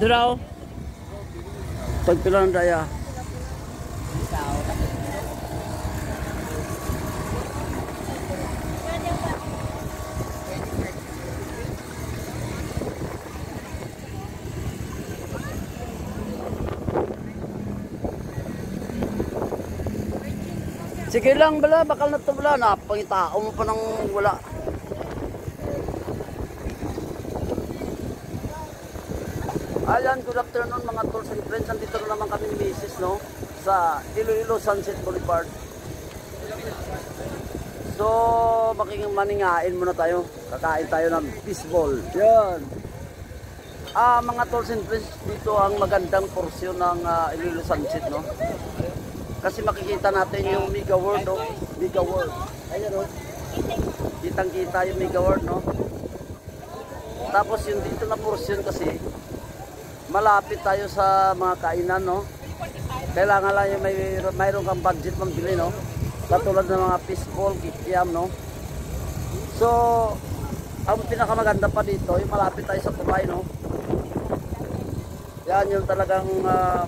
Duraw. Pagpilan daya. Sige lang bala, bakal na ito bala. Napangitao mo pa ng wala. Ayan, good afternoon mga tools and friends. Nandito na naman kami ni Mrs. no? Sa Iloilo Sunset Boulevard. So, maningain muna tayo. Kakain tayo ng fishball. Yan. Mga tools and friends, dito ang magandang porsyon ng Iloilo Sunset, no? Kasi makikita natin yung Mega World, no? Mega World. Ayan, no? Kitang-kita yung Mega World, no? Tapos yung dito na porsyon kasi, malapit tayo sa mga kainan, no? Kailangan lang yung mayroon kang budget mambili, no? Katulad ng mga fishball, kikiam, no? So, ang pinakamaganda pa dito, yung malapit tayo sa tulay, no? Yan yung talagang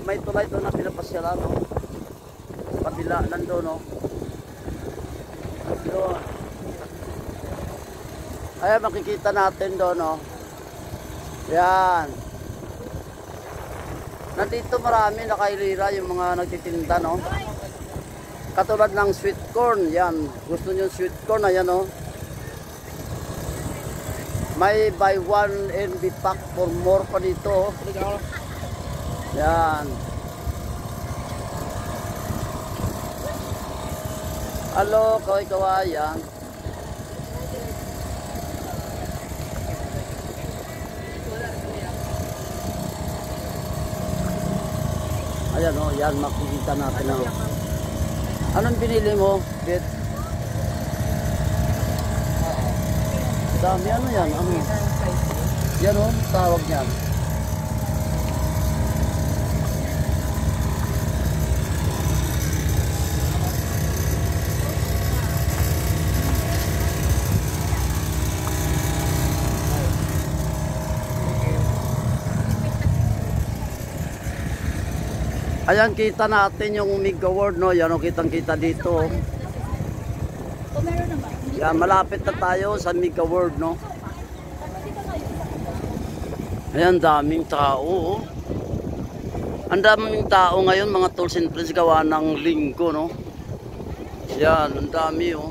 may tulay doon na pinapasyalan, no? Kabila nando, no? So, ayan, makikita natin doon, no? Yan. Nandito marami nakailira yung mga nagtitinda, no? Katulad ng sweet corn, yan. Gusto nyo sweet corn, ayan, no? May buy one and be pack for more pa dito, oh. Yan. Hello, kawayan. Ayan, oh, yan, makikita natin, oh. Anong binili mo, Bet? Dami, ano yan? Ano? Yan, oh, tawag niyan. Ayan, kita natin yung Mega World, no? Yan, kitang-kita dito. Yan, malapit na tayo sa Mega World, no? Ayan, daming tao, oh. Ang daming tao ngayon, mga tools and friends, gawa ng linggo, no? Yan, ang dami, oh.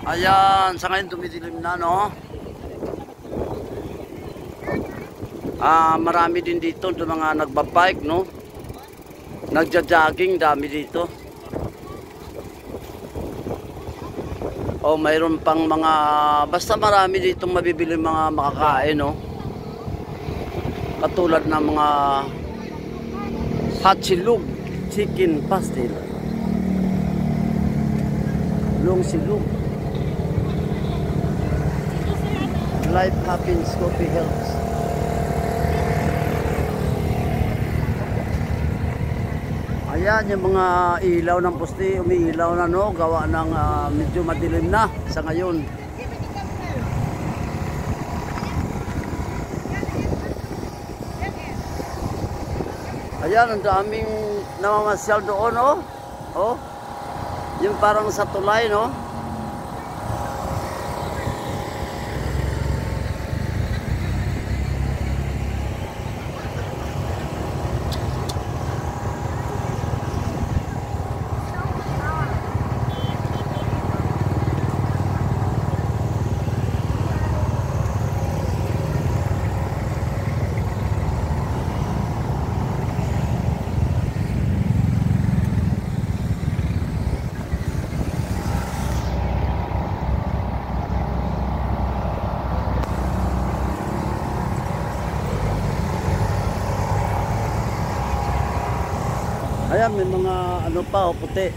Ayan, sa ngayon dumidilim na, no? Marami din dito yung mga nagbabike, no? Nagja-jogging, dami dito. O mayroon pang mga, basta marami dito mabibili mga makakain, no? Katulad ng mga hot silog, chicken pastel, long silog. Life happens, coffee helps. Ayan, yung mga ilaw ng poste, umiilaw na, no? Gawa ng medyo madilim na sa ngayon. Ayan, ang daming namamasyal doon, no? Oh, yung parang sa tulay, no? Ayan, may mga ano pa, puti.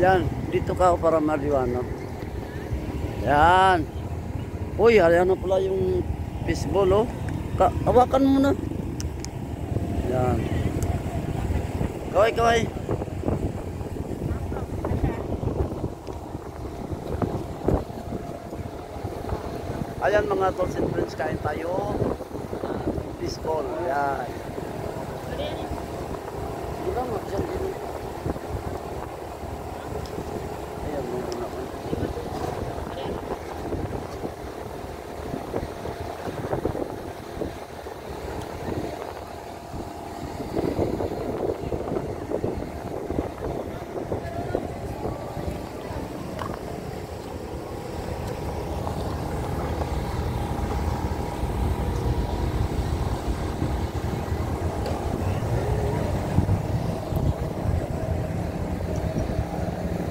Yan, dito ka para maliwanag. Yan. Uy, ayan na pala yung fishball, oh. Hawakan mo na. Yan. Kaway, kaway. Ayan mga tolls and friends, kain tayo. Fishball. Yan. Diba mo, dyan din. Ayan mo muna ko.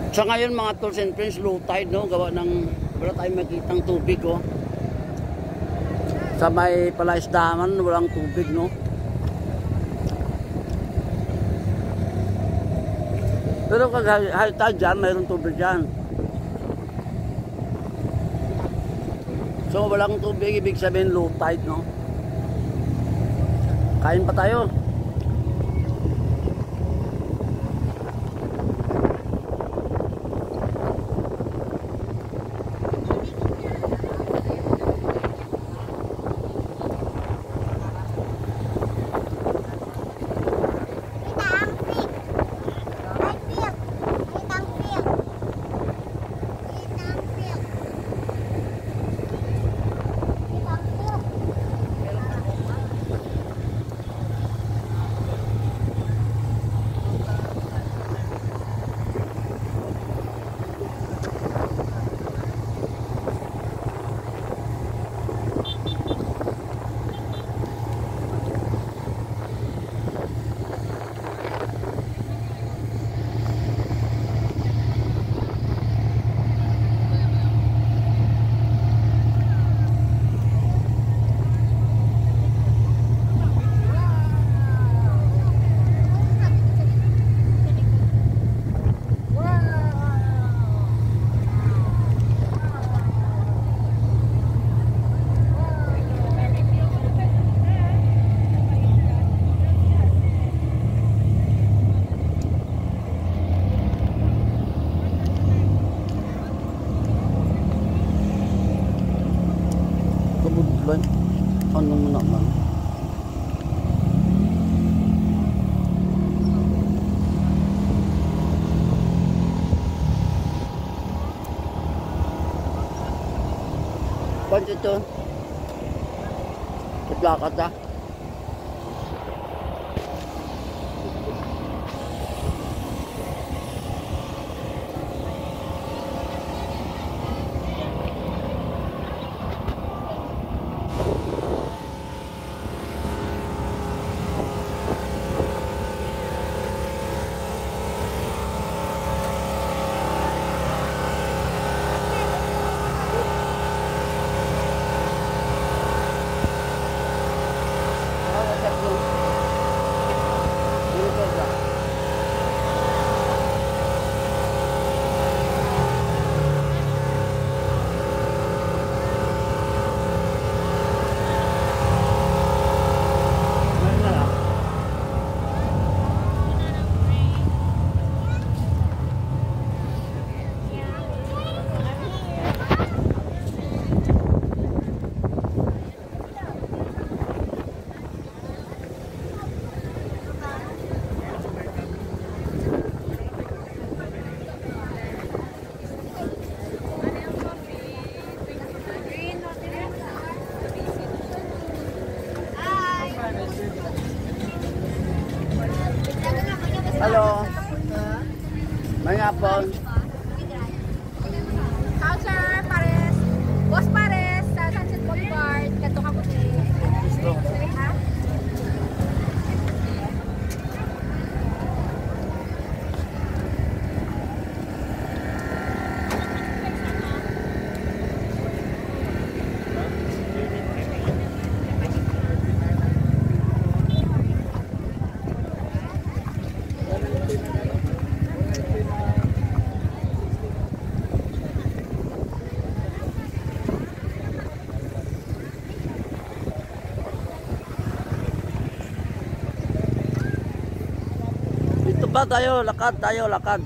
Sa ngayon mga tolls and friends, low tide, no? Gawa ng wala tayong makitang tubig, oh. Sa may palaisdaman, walang tubig, no? Pero kag high tide dyan, mayroong tubig dyan. So walang tubig, ibig sabihin low tide, no? Kain pa tayo. Kabudlan. Ano mo naman? Pancho ito. Tutlakat ah. Hello. May hapon. Culture Pares. Boss Pares sa Sunset Boulevard. Kanto ka po Gusto. ha? baba tayo, lakad.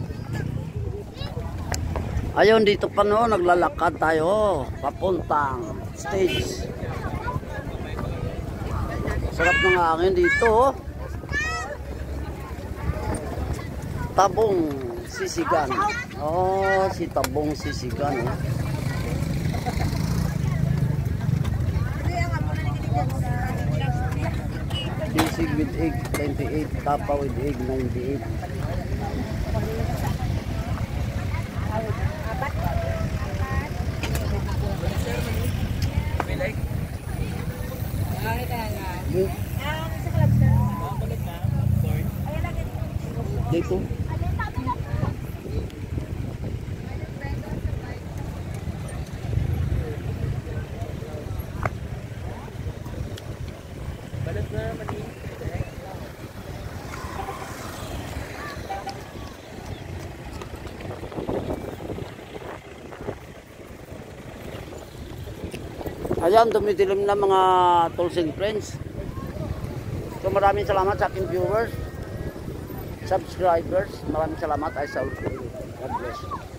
Ayun, dito pa no, naglalakad tayo. Papuntang stage. Sarap ng hangin dito. Oh. Tabong Sisigan. Oh, si Tabong Sisigan. Oh. Bisig with egg 28, tapa with egg 98. Dito. Ayan, dumidilim na mga tools and friends. So maraming salamat sa aking viewers, subscribers. Maraming salamat. I salute you. God bless.